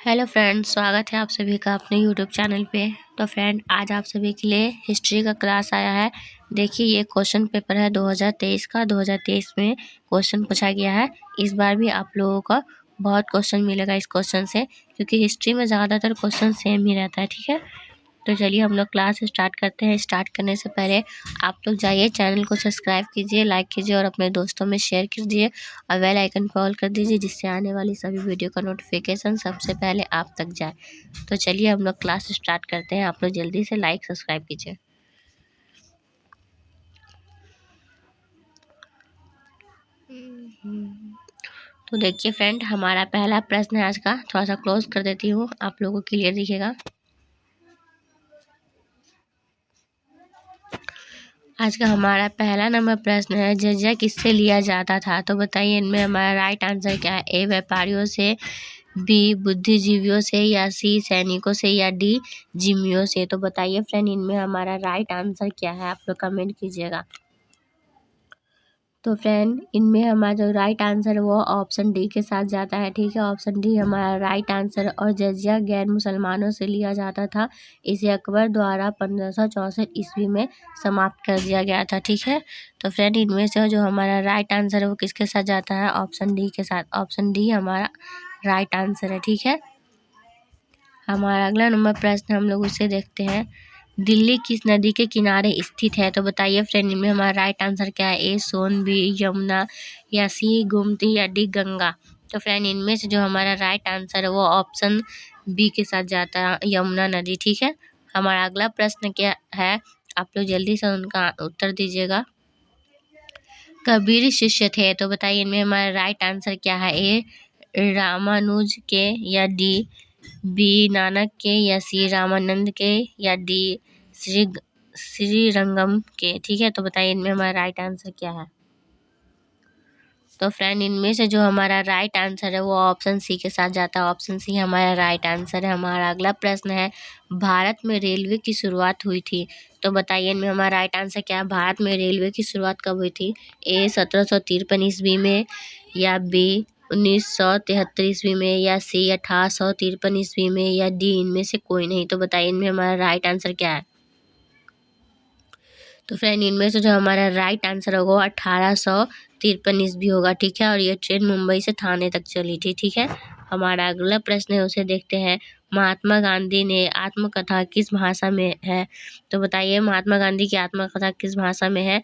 Hello friend, स्वागत है आप सभी का अपने यूट्यूब चैनल पे। तो फ्रेंड, आज आप सभी के लिए हिस्ट्री का क्लास आया है। देखिए, ये क्वेश्चन पेपर है 2023 का। 2023 में क्वेश्चन पूछा गया है। इस बार भी आप लोगों का बहुत क्वेश्चन मिलेगा इस क्वेश्चन से, क्योंकि हिस्ट्री में ज़्यादातर क्वेश्चन सेम ही रहता है। ठीक है, तो चलिए हम लोग क्लास स्टार्ट करते हैं। स्टार्ट करने से पहले आप लोग जाइए, चैनल को सब्सक्राइब कीजिए, लाइक कीजिए और अपने दोस्तों में शेयर कीजिए और बेल आइकन पर ऑल कर दीजिए, जिससे आने वाली सभी वीडियो का नोटिफिकेशन सबसे पहले आप तक जाए। तो चलिए हम लोग क्लास स्टार्ट करते हैं। आप लोग जल्दी से लाइक सब्सक्राइब कीजिए। तो देखिए फ्रेंड, हमारा पहला प्रश्न है आज का। थोड़ा सा क्लोज कर देती हूँ, आप लोगों को क्लियर दिखेगा। आज का हमारा पहला नंबर प्रश्न है, जजिया किससे लिया जाता था? तो बताइए इनमें हमारा राइट आंसर क्या है। ए, व्यापारियों से, बी, बुद्धिजीवियों से, या सी, सैनिकों से, या डी, जिम्मियों से। तो बताइए फ्रेंड, इनमें हमारा राइट आंसर क्या है? आप लोग कमेंट कीजिएगा। तो फ्रेंड, इनमें हमारा जो राइट आंसर है वो ऑप्शन डी के साथ जाता है। ठीक है, ऑप्शन डी हमारा राइट आंसर। और जजिया गैर मुसलमानों से लिया जाता था। इसे अकबर द्वारा 1564 ईस्वी में समाप्त कर दिया गया था। ठीक है, तो फ्रेंड, इनमें से जो हमारा राइट आंसर है वो किसके साथ जाता है? ऑप्शन डी के साथ। ऑप्शन डी हमारा राइट आंसर है। ठीक है, हमारा अगला नंबर प्रश्न हम लोग उसे देखते हैं। दिल्ली किस नदी के किनारे स्थित है? तो बताइए फ्रेंड, इनमें हमारा राइट आंसर क्या है। ए, सोन, बी, यमुना, या सी, गोमती, या डी, गंगा। तो फ्रेंड, इनमें से जो हमारा राइट आंसर है वो ऑप्शन बी के साथ जाता है, यमुना नदी। ठीक है, हमारा अगला प्रश्न क्या है? आप लोग जल्दी से उनका उत्तर दीजिएगा। कबीर शिष्य थे? तो बताइए इनमें हमारा राइट आंसर क्या है। ए, रामानुज के, या डी, बी, नानक के, या सी, रामानंद के, या डी, श्री रंगम के। ठीक है, तो बताइए इनमें हमारा राइट आंसर क्या है। तो फ्रेंड, इनमें से जो हमारा राइट आंसर है वो ऑप्शन सी के साथ जाता है। ऑप्शन सी हमारा राइट आंसर है। हमारा अगला प्रश्न है, भारत में रेलवे की शुरुआत हुई थी? तो बताइए इनमें हमारा राइट आंसर क्या है। भारत में रेलवे की शुरुआत कब हुई थी? ए, 1753 ईस्वी में, या बी, 1973 ईस्वी में, या सी, 1853 ईस्वी में, या डी, इनमें से कोई नहीं। तो बताइए इनमें हमारा राइट आंसर क्या है। तो फ्रेंड, इनमें से जो हमारा राइट आंसर होगा 1853 ईस्वी होगा। ठीक है, और ये ट्रेन मुंबई से थाने तक चली थी। ठीक है, हमारा अगला प्रश्न है उसे देखते हैं। महात्मा गांधी ने आत्मकथा किस भाषा में है? तो बताइए महात्मा गांधी की आत्मकथा किस भाषा में है।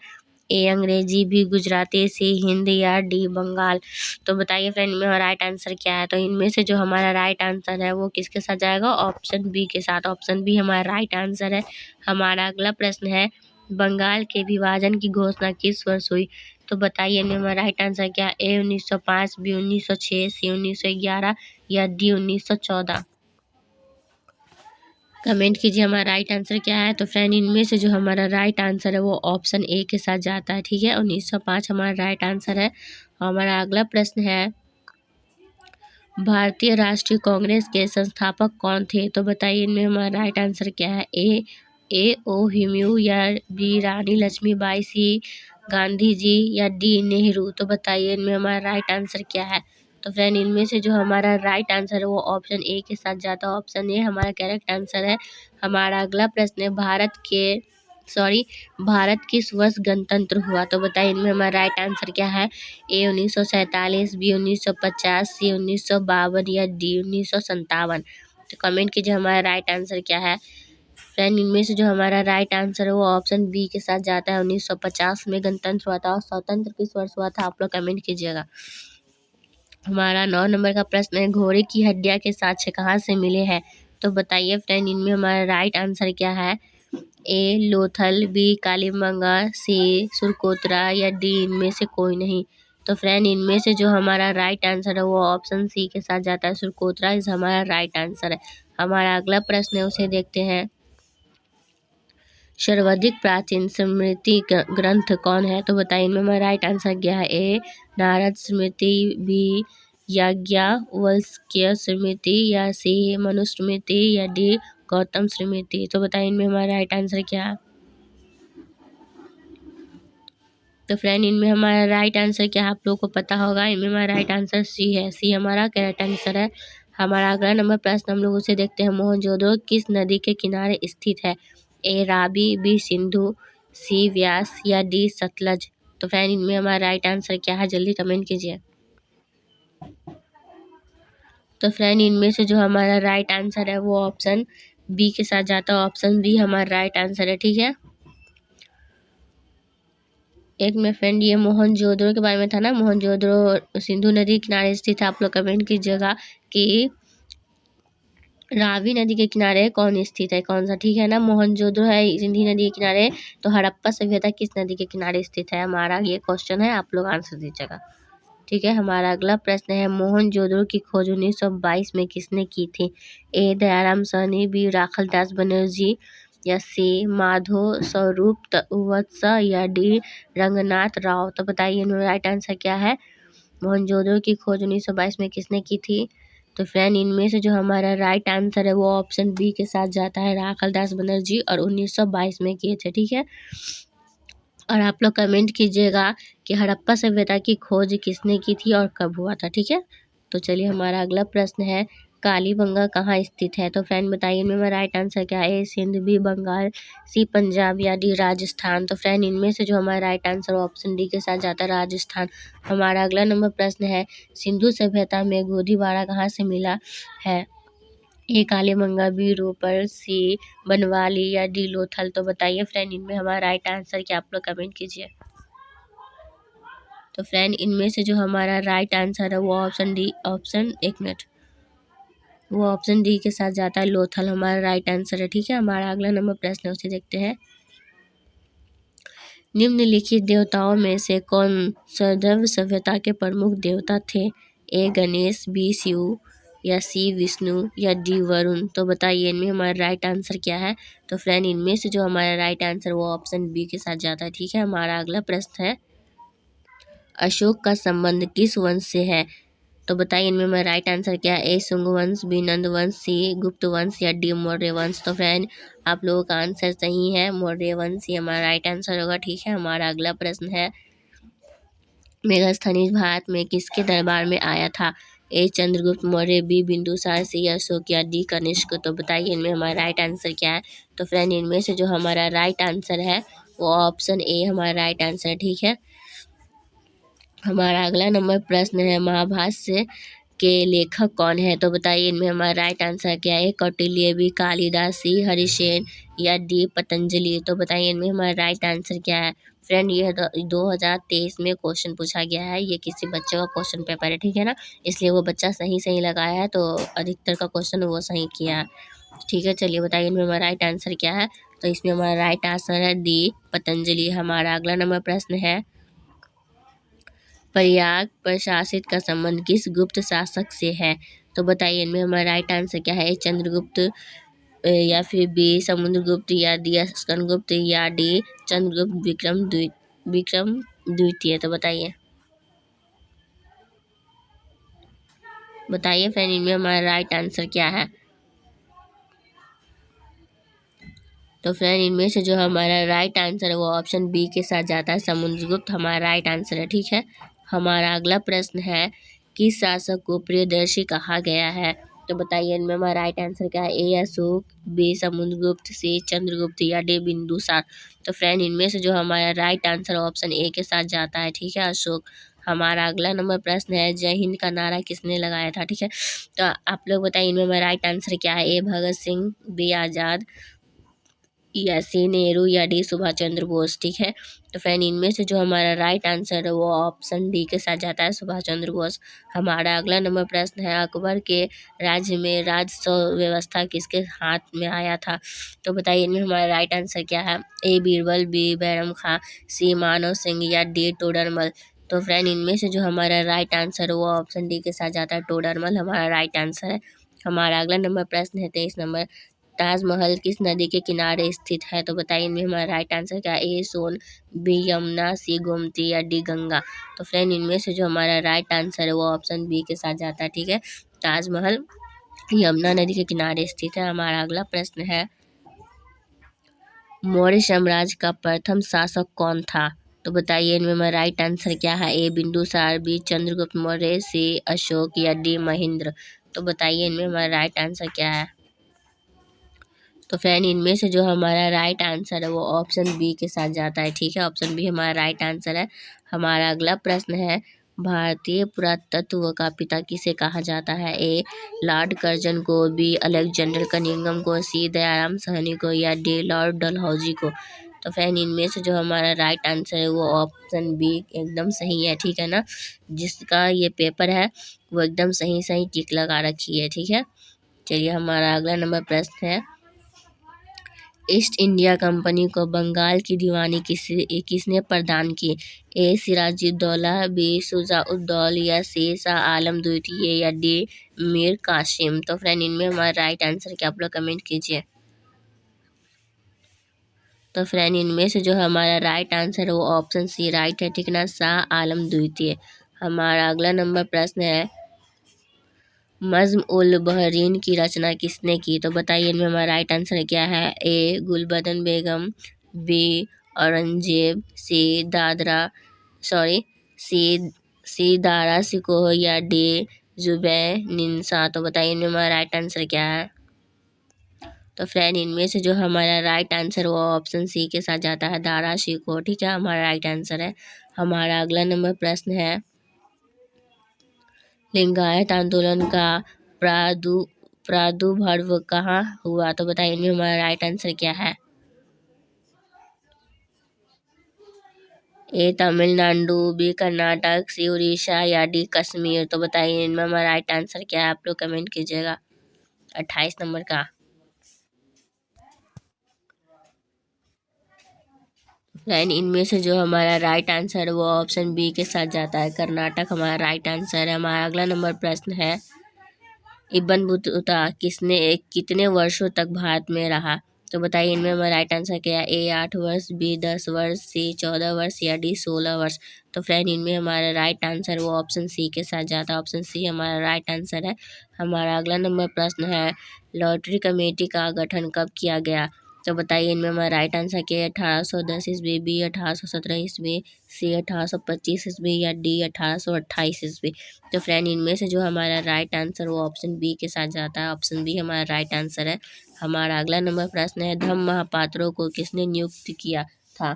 ए, अंग्रेजी, बी, गुजराती, सी, हिंदी, या डी, बंगाल। तो बताइए फ्रेंड, इनमें राइट आंसर क्या है। तो इनमें से जो हमारा राइट आंसर है वो किसके साथ जाएगा? ऑप्शन बी के साथ। ऑप्शन बी हमारा राइट आंसर है। हमारा अगला प्रश्न है, बंगाल के विभाजन की घोषणा किस वर्ष हुई? तो बताइए इनमें हमारा राइट आंसर क्या है। ए, 1905, बी, 1906, सी, 1911, या डी, 1914। कमेंट कीजिए हमारा राइट आंसर क्या है। तो फ्रेंड, इनमें से जो हमारा राइट आंसर है वो ऑप्शन ए के साथ जाता है। ठीक है, 1905 हमारा राइट आंसर है। हमारा अगला प्रश्न है, भारतीय राष्ट्रीय कांग्रेस के संस्थापक कौन थे? तो बताइए इनमें हमारा राइट आंसर क्या है। ए, ओ ह्यूम्यू, या बी, रानी लक्ष्मीबाई, सी, गांधी जी, या डी, नेहरू। तो बताइए इनमें हमारा राइट आंसर क्या है। तो फ्रेंड, इनमें से जो हमारा राइट आंसर है वो ऑप्शन ए के साथ जाता है। ऑप्शन ए हमारा करेक्ट आंसर है। हमारा अगला प्रश्न है, भारत किस वर्ष गणतंत्र हुआ? तो बताइए इनमें हमारा राइट आंसर क्या है। ए, 1947, बी, 1950, सी, 1952, या डी, 1957। तो कमेंट कीजिए हमारा राइट आंसर क्या है। फ्रेंड, इनमें से जो हमारा राइट आंसर है वो ऑप्शन बी के साथ जाता है। 1950 में गणतंत्र हुआ था। और स्वतंत्र किस वर्ष हुआ था? आप लोग कमेंट कीजिएगा। हमारा 9 नंबर का प्रश्न है, घोड़े की हड्डियां के साक्ष्य कहाँ से मिले हैं? तो बताइए फ्रेंड, इनमें हमारा राइट आंसर क्या है। ए, लोथल, बी, कालीबंगा, सी, सुरकोतरा, या डी, इनमें से कोई नहीं। तो फ्रेंड, इनमें से जो हमारा राइट आंसर है वो ऑप्शन सी के साथ जाता है। सुरकोतरा इस हमारा राइट आंसर है। हमारा अगला प्रश्न है उसे देखते हैं। सर्वाधिक प्राचीन स्मृति ग्रंथ कौन है? तो बताइए इनमें हमारा राइट आंसर क्या है। ए, नारद स्मृति, बी, याज्ञवल्क्य स्मृति, या सी, मनुस्मृति, या डी, गौतम स्मृति। तो बताइए इनमें हमारा राइट आंसर क्या है। तो फ्रेंड, इनमें हमारा राइट आंसर क्या है आप लोगों को पता होगा। इनमें हमारा राइट आंसर सी है। सी हमारा करेक्ट आंसर है। हमारा अगला नंबर प्रश्न हम लोग उसे देखते हैं। मोहनजोदड़ो किस नदी के किनारे स्थित है? ए रावी, बी सिंधु, सी व्यास या डी सतलज। तो फ्रेंड इनमें हमारा राइट आंसर क्या है, जल्दी कमेंट कीजिए। तो फ्रेंड इनमें से जो हमारा राइट आंसर है वो ऑप्शन बी के साथ जाता है। ऑप्शन बी हमारा राइट आंसर है, ठीक है। एक में फ्रेंड ये मोहनजोदड़ो के बारे में था ना, मोहनजोदड़ो सिंधु नदी के किनारे स्थित है। आप लोग कमेंट कीजिएगा कि रावी नदी के किनारे कौन स्थित है, कौन सा, ठीक है ना। मोहनजोदड़ो है सिंधु नदी के किनारे, तो हड़प्पा सभ्यता किस नदी के किनारे स्थित है, हमारा ये क्वेश्चन है। आप लोग आंसर दीजिएगा, ठीक है। हमारा अगला प्रश्न है मोहनजोदड़ो की खोज 1922 में किसने की थी? ए दयाराम साहनी, बी राखलदास बनर्जी या सी माधो स्वरूप वत्स या डी रंगनाथ राव। तो बताइए इनमें राइट आंसर क्या है। मोहनजोदड़ो की खोज 1922 में किसने की थी? तो फ्रेंड इनमें से जो हमारा राइट आंसर है वो ऑप्शन बी के साथ जाता है, राखलदास बनर्जी, और 1922 में किए थे, ठीक है। और आप लोग कमेंट कीजिएगा कि हड़प्पा सभ्यता की खोज किसने की थी और कब हुआ था, ठीक है। तो चलिए हमारा अगला प्रश्न है कालीबंगा कहाँ स्थित है? तो फ्रेंड बताइए इनमें राइट आंसर क्या है। सिंध, बी बंगाल, सी पंजाब या डी राजस्थान। तो फ्रेंड इनमें से जो हमारा राइट आंसर ऑप्शन डी के साथ जाता है, राजस्थान। हमारा अगला नंबर प्रश्न है सिंधु सभ्यता में गोदीबाड़ा कहाँ से मिला है? ए कालीबंगा, बी रोपर, सी बनवाली या डी लोथल। तो बताइए फ्रेंड इनमें हमारा राइट आंसर क्या, आप लोग कमेंट कीजिए। तो फ्रेंड इनमें से जो हमारा राइट आंसर है वो ऑप्शन डी, वो ऑप्शन डी के साथ जाता है, लोथल हमारा राइट आंसर है, ठीक है। हमारा अगला नंबर प्रश्न है उसे देखते हैं। निम्नलिखित देवताओं में से कौन सदैव सभ्यता के प्रमुख देवता थे? ए गणेश, बी शिव या सी विष्णु या डी वरुण। तो बताइए इनमें हमारा राइट आंसर क्या है। तो फ्रेंड इनमें से जो हमारा राइट आंसर वो ऑप्शन बी के साथ जाता है, ठीक है। हमारा अगला प्रश्न है अशोक का संबंध किस वंश से है? तो बताइए इनमें हमारा राइट आंसर क्या है। ए शुंग वंश, बी नंद वंश, सी गुप्त वंश या डी मौर्य वंश। तो फ्रेंड आप लोगों का आंसर सही है, मौर्य वंश ही हमारा राइट आंसर होगा, ठीक है। हमारा अगला प्रश्न है मेगास्थनीज भारत में किसके दरबार में आया था? ए चंद्रगुप्त मौर्य, बी बिंदुसार, सी अशोक या डी कनिष्क। तो बताइए इनमें हमारा राइट आंसर क्या है। तो फ्रेंड इनमें से जो हमारा राइट आंसर है वो ऑप्शन ए हमारा राइट आंसर है, ठीक है। हमारा अगला नंबर प्रश्न है महाभाष्य के लेखक कौन है? तो बताइए इनमें हमारा राइट आंसर क्या है। कौटिल्य, बी कालिदास, सी हरिसेन या डी पतंजलि। तो बताइए इनमें हमारा राइट आंसर क्या है। फ्रेंड ये 2023 में क्वेश्चन पूछा गया है, ये किसी बच्चे का क्वेश्चन पेपर है, ठीक है ना, इसलिए वो बच्चा सही लगाया है, तो अधिकतर का क्वेश्चन वो सही किया है, ठीक है। चलिए बताइए इनमें हमारा राइट आंसर क्या है। तो इसमें हमारा राइट आंसर है डी पतंजलि। हमारा अगला नंबर प्रश्न है प्रयाग प्रशासित का संबंध किस गुप्त शासक से है? तो बताइए इनमें हमारा राइट आंसर क्या है। चंद्रगुप्त या फिर बी समुद्रगुप्त या डी स्कंदगुप्त या डी चंद्रगुप्त विक्रम द्वितीय। तो बताइए फ्रेंड इनमें हमारा राइट आंसर क्या है। तो फ्रेंड इनमें से जो हमारा राइट आंसर है वो ऑप्शन बी के साथ जाता है, समुद्रगुप्त हमारा राइट आंसर है, ठीक है। हमारा अगला प्रश्न है किस शासक को प्रियदर्शी कहा गया है? तो बताइए इनमें हमारा राइट आंसर क्या है। ए अशोक, बी समुद्रगुप्त, सी चंद्रगुप्त या डी बिंदुसार। तो फ्रेंड इनमें से जो हमारा राइट आंसर ऑप्शन ए के साथ जाता है, ठीक है, अशोक। हमारा अगला नंबर प्रश्न है जय हिंद का नारा किसने लगाया था, ठीक है। तो आप लोग बताइए इनमें हमारा राइट आंसर क्या है। ए भगत सिंह, बी आज़ाद या सी नेहरू या डी सुभाष चंद्र बोस, ठीक है। तो फ्रेंड इनमें से जो हमारा राइट आंसर है वो ऑप्शन डी के साथ जाता है, सुभाष चंद्र बोस। हमारा अगला नंबर प्रश्न है अकबर के राज्य में राजस्व व्यवस्था किसके हाथ में आया था? तो बताइए इनमें हमारा राइट आंसर क्या है। ए बीरबल, बी बैरम खां, सी मानव सिंह या डी टोडरमल। तो फ्रेंड इनमें से जो हमारा राइट आंसर है वो ऑप्शन डी के साथ जाता है, टोडरमल हमारा राइट आंसर है। हमारा अगला नंबर प्रश्न है 23 नंबर ताजमहल किस नदी के किनारे स्थित है? तो बताइए इनमें हमारा राइट आंसर क्या है। ए सोन, बी यमुना, सी गोमती या डी गंगा। तो फ्रेंड इनमें से जो हमारा राइट आंसर है वो ऑप्शन बी के साथ जाता है, ठीक है, ताजमहल यमुना नदी के किनारे स्थित है। हमारा अगला प्रश्न है मौर्य साम्राज्य का प्रथम शासक कौन था? तो बताइए इनमें हमारा राइट आंसर क्या है। ए बिंदुसार, बी चंद्रगुप्त मौर्य, सी अशोक या डी महेंद्र। तो बताइए इनमें हमारा राइट आंसर क्या है। तो फ्रेंड इनमें से जो हमारा राइट आंसर है वो ऑप्शन बी के साथ जाता है, ठीक है। ऑप्शन बी हमारा राइट आंसर है। हमारा अगला प्रश्न है, भारतीय पुरातत्व का पिता किसे कहा जाता है। ए लॉर्ड कर्जन को, बी अलेक्जेंडर कनिंघम को, सी दयाराम साहनी को, या डी लॉर्ड डलहौजी को। तो फ्रेंड इनमें से जो हमारा राइट आंसर है वो ऑप्शन बी एकदम सही है, ठीक है ना। जिसका ये पेपर है वो एकदम सही सही टिक लगा रखी है, ठीक है। चलिए हमारा अगला नंबर प्रश्न है, ईस्ट इंडिया कंपनी को बंगाल की दीवानी किसने प्रदान की। ए सिराजुद्दौला, बी शुजा-उद-दौला, या सी शाह आलम द्वितीय, या डी मीर कासिम। तो फ्रेंड इनमें हमारा राइट आंसर क्या, आप लोग कमेंट कीजिए। तो फ्रेंड इनमें से जो हमारा राइट आंसर है वो ऑप्शन सी राइट है, ठीक ना, शाह आलम द्वितीय। हमारा अगला नंबर प्रश्न है, नज्म उल बहरीन की रचना किसने की। तो बताइए इनमें हमारा राइट आंसर क्या है। ए गुलबदन बेगम, बी औरंगजेब, सी दारा सिकोह, या डी जुबैनिसा। तो बताइए इनमें हमारा राइट आंसर क्या है। तो फ्रेंड इनमें से जो हमारा राइट आंसर वो ऑप्शन सी के साथ जाता है, दारा शिकोह, ठीक है, हमारा राइट आंसर है। हमारा अगला नंबर प्रश्न है, लिंगायत आंदोलन का प्रादुर्भाव कहाँ हुआ। तो बताइए इनमें हमारा राइट आंसर क्या है। ए तमिलनाडु, बी कर्नाटक, सी उड़ीसा, या डी कश्मीर। तो बताइए इनमें हमारा राइट आंसर क्या है, आप लोग कमेंट कीजिएगा। 28 नंबर का। फ्रेंड इनमें से जो हमारा राइट आंसर है वो ऑप्शन बी के साथ जाता है, कर्नाटक हमारा राइट आंसर है। हमारा अगला नंबर प्रश्न है, इब्न बतूता कितने वर्षों तक भारत में रहा। तो बताइए इनमें हमारा राइट आंसर क्या है। ए 8 वर्ष, बी 10 वर्ष, सी 14 वर्ष, या डी 16 वर्ष। तो फ्रेंड इनमें हमारा राइट आंसर वो ऑप्शन सी के साथ जाता है, ऑप्शन सी हमारा राइट आंसर है। हमारा अगला नंबर प्रश्न है, लॉटरी कमेटी का गठन कब किया गया। तो बताइए इनमें हमारा राइट आंसर क्या है। 1810 ईस्वी, बी 1817 ईस्वी, सी 1825 ईस्वी, या डी 1828 ईस्वी। तो फ्रेंड इनमें से जो हमारा राइट आंसर वो ऑप्शन बी के साथ जाता है, ऑप्शन बी हमारा राइट आंसर है। हमारा अगला नंबर प्रश्न है, धम्म महापात्रों को किसने नियुक्त किया था।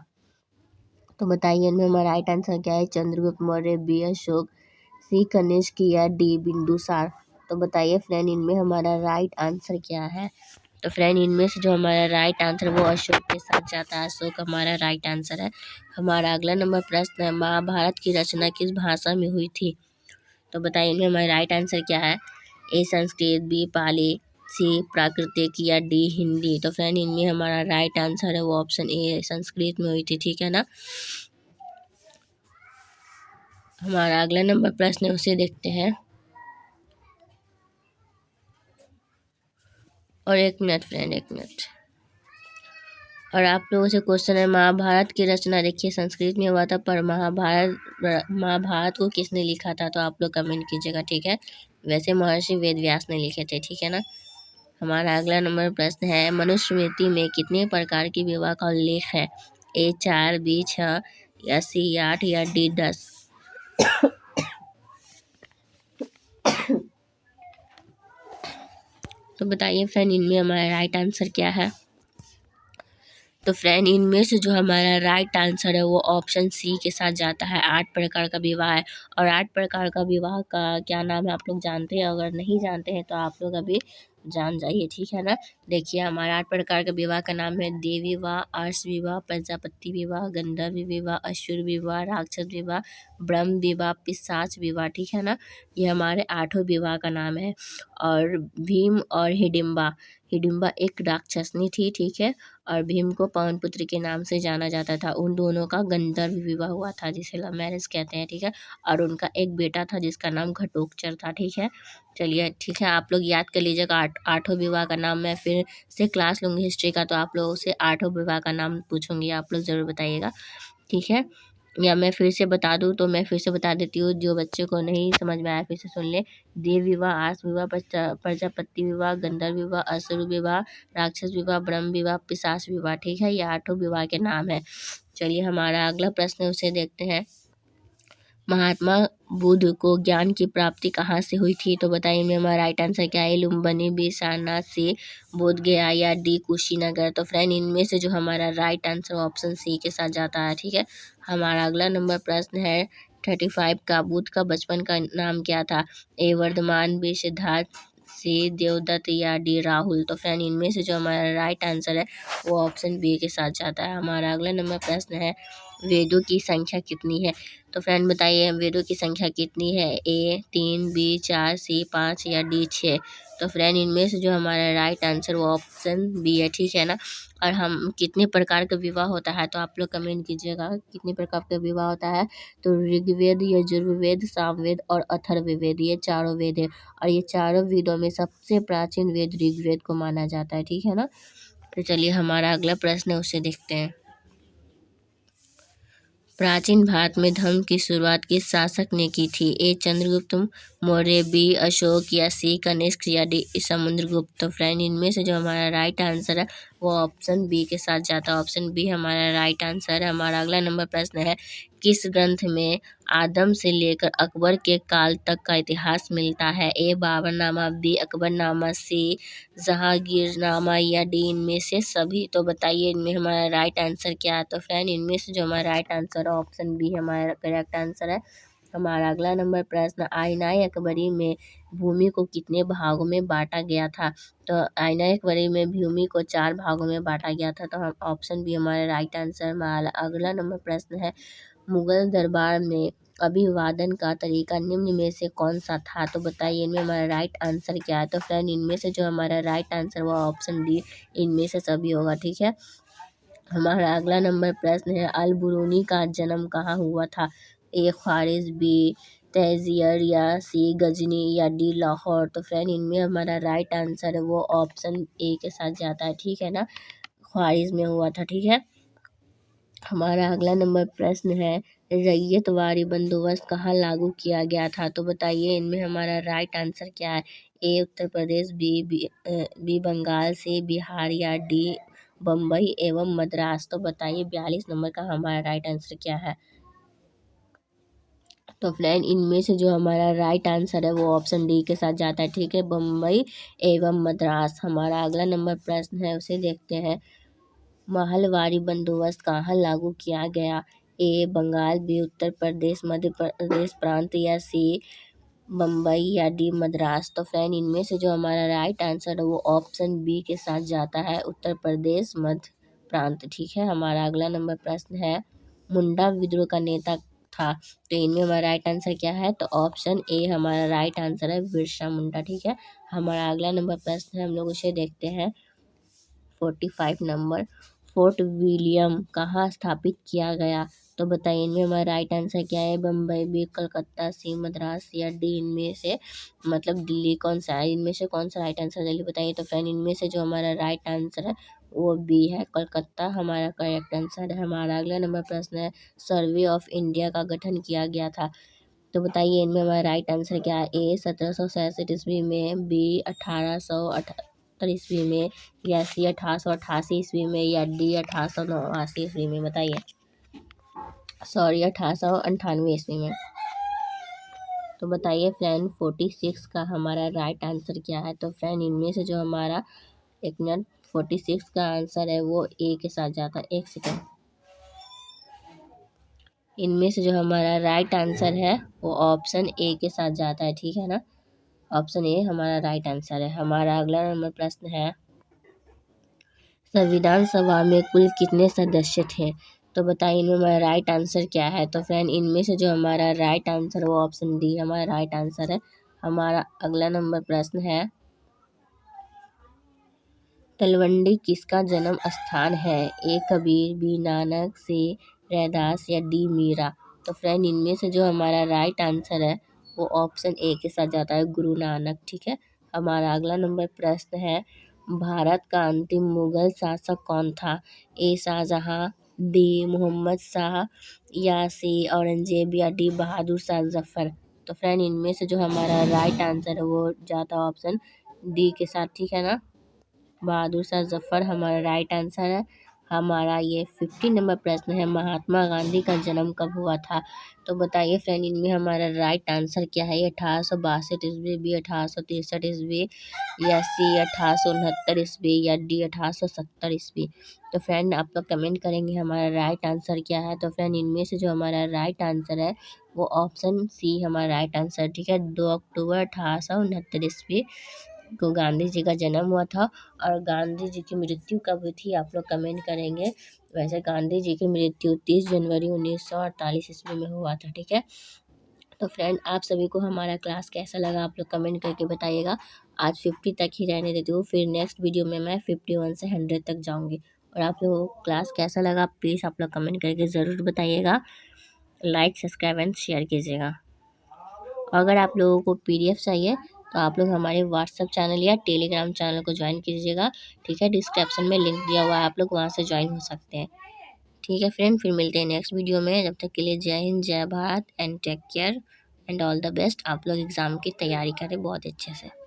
तो बताइए इनमें हमारा राइट आंसर क्या है। चंद्रगुप्त मौर्य, बी अशोक, सी कनिष्क, या डी बिंदुसार। तो बताइए फ्रेंड इनमें हमारा राइट आंसर क्या है। तो फ्रेंड इनमें से जो हमारा राइट आंसर वो अशोक के साथ जाता है, अशोक हमारा राइट आंसर है। हमारा अगला नंबर प्रश्न है, महाभारत की रचना किस भाषा में हुई थी। तो बताइए इनमें हमारा राइट आंसर क्या है। ए संस्कृत, बी पाली, सी प्राकृतिक, या डी हिंदी। तो फ्रेंड इनमें हमारा राइट आंसर है वो ऑप्शन ए संस्कृत में हुई थी, ठीक है ना। हमारा अगला नंबर प्रश्न है उसे देखते हैं। और एक मिनट फ्रेंड, एक मिनट। और आप लोगों से क्वेश्चन है, महाभारत की रचना देखिए संस्कृत में हुआ था, पर महाभारत को किसने लिखा था। तो आप लोग कमेंट कीजिएगा, ठीक है। वैसे महर्षि वेद व्यास ने लिखे थे, ठीक है ना। हमारा अगला नंबर प्रश्न है, मनुस्मृति में कितने प्रकार की विवाह का उल्लेख है। ए 4, बी 6, या सी 8, या डी 10। तो बताइए फ्रेंड इनमें हमारा राइट आंसर क्या है। तो फ्रेंड इनमें से जो हमारा राइट आंसर है वो ऑप्शन सी के साथ जाता है, 8 प्रकार का विवाह है। और 8 प्रकार का विवाह का क्या नाम है आप लोग जानते हैं, अगर नहीं जानते हैं तो आप लोग अभी जान जाइए, ठीक है ना। देखिए हमारा 8 प्रकार का विवाह का नाम है, देव विवाह, आर्ष विवाह, प्रजापति विवाह, गंधर्व विवाह, असुर विवाह, राक्षस विवाह, ब्रह्म विवाह, पिशाच विवाह, ठीक है ना। ये हमारे 8 विवाह का नाम है। और भीम और हिडिम्बा, हिडिम्बा एक राक्षसनी थी, ठीक है। और भीम को पवन पुत्र के नाम से जाना जाता था। उन दोनों का गंधर्व विवाह हुआ था, जिसे लव मैरिज कहते हैं, ठीक है। और उनका एक बेटा था जिसका नाम घटोत्कच था, ठीक है। चलिए ठीक है, आप लोग याद कर लीजिएगा। आठों विवाह का नाम मैं फिर से क्लास लूँगी हिस्ट्री का, तो आप लोगों से 8 विवाह का नाम पूछूंगी, आप लोग ज़रूर बताइएगा, ठीक है। या मैं फिर से बता दूं तो मैं फिर से बता देती हूँ, जो बच्चे को नहीं समझ में आया फिर से सुन ले। देव विवाह, आस विवाह, प्रजापति विवाह, गंधर्व विवाह, असुर विवाह, राक्षस विवाह, ब्रह्म विवाह, पिशाच विवाह, ठीक है। ये 8 विवाह के नाम है। चलिए हमारा अगला प्रश्न है उसे देखते हैं। महात्मा बुध को ज्ञान की प्राप्ति कहाँ से हुई थी? तो बताइए इनमें हमारा राइट आंसर क्या है? लुम्बिनी, सारनाथ से, बोध गया या डी कुशीनगर। तो फ्रेंड इनमें से जो हमारा राइट आंसर ऑप्शन सी के साथ जाता है। ठीक है, हमारा अगला नंबर प्रश्न है 35 का। बुध का बचपन का नाम क्या था? ए वर्धमान, बी सिद्धार्थ, सी देवदत्त या डी राहुल। तो फ्रेंड इनमें से जो हमारा राइट आंसर है वो ऑप्शन बी के साथ जाता है। हमारा अगला नंबर प्रश्न है वेदों की संख्या कितनी है? तो फ्रेंड बताइए वेदों की संख्या कितनी है? ए 3, बी 4, सी 5 या डी 6। तो फ्रेंड इनमें से जो हमारा राइट आंसर वो ऑप्शन बी है। ठीक है ना। और हम कितने प्रकार का विवाह होता है तो आप लोग कमेंट कीजिएगा कितने प्रकार का विवाह होता है। तो ऋग्वेद, यजुर्वेद, सामवेद और अथर्ववेद ये चारों वेद है। और ये चारों वेदों में सबसे प्राचीन वेद ऋग्वेद को माना जाता है। ठीक है ना। तो चलिए हमारा अगला प्रश्न है उसे देखते हैं। प्राचीन भारत में धर्म की शुरुआत किस शासक ने की थी? ए चंद्रगुप्त मौर्य, बी अशोक या सी कनिष्क या डी समुद्रगुप्त। तो फ्रेंड इनमें से जो हमारा राइट आंसर है वो ऑप्शन बी के साथ जाता है। ऑप्शन बी हमारा राइट आंसर है। हमारा अगला नंबर प्रश्न है किस ग्रंथ में आदम से लेकर अकबर के काल तक का इतिहास मिलता है? ए बाबरनामा, बी अकबरनामा, सी जहांगीरनामा या डी इनमें से सभी। तो बताइए इनमें हमारा राइट आंसर क्या है? तो फ्रेंड इनमें से जो हमारा राइट आंसर है ऑप्शन बी हमारा करेक्ट आंसर है। हमारा अगला नंबर प्रश्न आईनाए अकबरी में भूमि को कितने भागों में बांटा गया था? तो आईनाए अकबरी में भूमि को 4 भागों में बांटा गया था। तो हम ऑप्शन बी हमारा राइट आंसर। हमारा अगला नंबर प्रश्न है मुगल दरबार में अभिवादन का तरीका निम्न में से कौन सा था? तो बताइए इनमें हमारा राइट आंसर क्या है? तो फ्रेंड इनमें से जो हमारा राइट आंसर वो ऑप्शन डी इनमें से सभी होगा। ठीक है, हमारा अगला नंबर प्रश्न है अल बुरूनी का जन्म कहाँ हुआ था? ए ख्वारिज, बी तहजीर या सी गजनी या डी लाहौर। तो फ्रेंड इनमें हमारा राइट आंसर है वो ऑप्शन ए के साथ जाता है। ठीक है ना, ख्वारिज में हुआ था। ठीक है, हमारा अगला नंबर प्रश्न है रैयतवाड़ी बंदोबस्त कहाँ लागू किया गया था? तो बताइए इनमें हमारा राइट आंसर क्या है? ए उत्तर प्रदेश, बी बंगाल, सी बिहार या डी बम्बई एवं मद्रास। तो बताइए 42 नंबर का हमारा राइट आंसर क्या है? तो फ्रेंड इनमें से जो हमारा राइट आंसर है वो ऑप्शन डी के साथ जाता है। ठीक है, बम्बई एवं मद्रास। हमारा अगला नंबर प्रश्न है उसे देखते हैं महलवारी बंदोबस्त कहाँ लागू किया गया? ए बंगाल, बी उत्तर प्रदेश, मध्य प्रदेश प्रांत या सी बम्बई या डी मद्रास। तो फ्रेंड इनमें से जो हमारा राइट आंसर है वो ऑप्शन बी के साथ जाता है, उत्तर प्रदेश मध्य प्रांत। ठीक है, हमारा अगला नंबर प्रश्न है मुंडा विद्रोह का नेता था। तो इनमें हमारा राइट आंसर क्या है? तो ऑप्शन ए हमारा राइट आंसर है बिरसा मुंडा। ठीक है, हमारा अगला नंबर प्रश्न है हम लोग उसे देखते हैं 45 नंबर फोर्ट विलियम कहाँ स्थापित किया गया? तो बताइए इनमें हमारा राइट आंसर क्या है? बम्बई, बी कलकत्ता, सी मद्रास या डी इनमें से मतलब दिल्ली। कौन सा है इनमें से? कौन सा राइट आंसर जल्दी बताइए। तो फ्रेंड इनमें से जो हमारा राइट आंसर है वो बी है, कलकत्ता हमारा करेक्ट आंसर है। हमारा अगला नंबर प्रश्न है सर्वे ऑफ इंडिया का गठन किया गया था। तो बताइए इनमें हमारा राइट आंसर क्या है? ए 1767 ईस्वी में, बी 1878 ईस्वी में या सी 1888 ईस्वी में या डी 1889 ईस्वी में। बताइए, सॉरी 1898 ईस्वी में। तो बताइए फ्रेंड 46 का हमारा राइट आंसर क्या है? तो फ्रेंड इनमें से जो हमारा एक मिनट 46 का आंसर है वो ए के साथ जाता है। एक सेकेंड, इनमें से जो हमारा राइट आंसर है वो ऑप्शन ए के साथ जाता है। ठीक है ना, ऑप्शन ए हमारा राइट आंसर है। हमारा अगला नंबर प्रश्न है संविधान सभा में कुल कितने सदस्य थे? तो बताइए इनमें हमारा राइट आंसर क्या है? तो फ्रेंड इनमें से जो हमारा राइट आंसर है वो ऑप्शन डी हमारा राइट आंसर है। हमारा अगला नंबर प्रश्न है तलवंडी किसका जन्म स्थान है? ए कबीर, बी नानक, सी रैदास या डी मीरा। तो फ्रेंड इनमें से जो हमारा राइट आंसर है वो ऑप्शन ए के साथ जाता है, गुरु नानक। ठीक है, हमारा अगला नंबर प्रश्न है भारत का अंतिम मुगल शासक कौन था? ए शाहजहां, बी मोहम्मद शाह या सी औरंगजेब या डी बहादुर शाह जफर। तो फ्रेंड इनमें से जो हमारा राइट आंसर है वो जाता है ऑप्शन डी के साथ। ठीक है ना, बहादुर शाह जफर हमारा राइट आंसर है। हमारा ये 50 नंबर प्रश्न है, महात्मा गांधी का जन्म कब हुआ था? तो बताइए फ्रेंड, इनमें हमारा राइट आंसर क्या है? 1862 ईस्वी, बी 1863 ईस्वी, या सी 1869 ईस्वी, या डी 1870 ईस्वी। तो फ्रेंड आप लोग कमेंट करेंगे हमारा राइट आंसर क्या है। तो फ्रेंड इनमें से जो हमारा राइट आंसर है वो ऑप्शन सी हमारा राइट आंसर, ठीक है। 2 अक्टूबर 1869 ईस्वी को गांधी जी का जन्म हुआ था। और गांधी जी की मृत्यु कब हुई थी आप लोग कमेंट करेंगे। वैसे गांधी जी की मृत्यु 30 जनवरी 1948 ईस्वी में हुआ था, ठीक है। तो फ्रेंड आप सभी को हमारा क्लास कैसा लगा आप लोग कमेंट करके बताइएगा। आज 50 तक ही रहने देती हूँ, फिर नेक्स्ट वीडियो में मैं 51 से 100 तक जाऊँगी। और आप लोगों को क्लास कैसा लगा प्लीज़ आप लोग कमेंट करके ज़रूर बताइएगा। लाइक सब्सक्राइब एंड शेयर कीजिएगा। और अगर आप लोगों को PDF चाहिए तो आप लोग हमारे व्हाट्सएप चैनल या टेलीग्राम चैनल को ज्वाइन कीजिएगा, ठीक है। डिस्क्रिप्शन में लिंक दिया हुआ है, आप लोग वहाँ से ज्वाइन हो सकते हैं, ठीक है फ्रेंड। फिर मिलते हैं नेक्स्ट वीडियो में, जब तक के लिए जय हिंद, जय Bharat and take care and all the best. आप लोग एग्ज़ाम की तैयारी करें बहुत अच्छे से।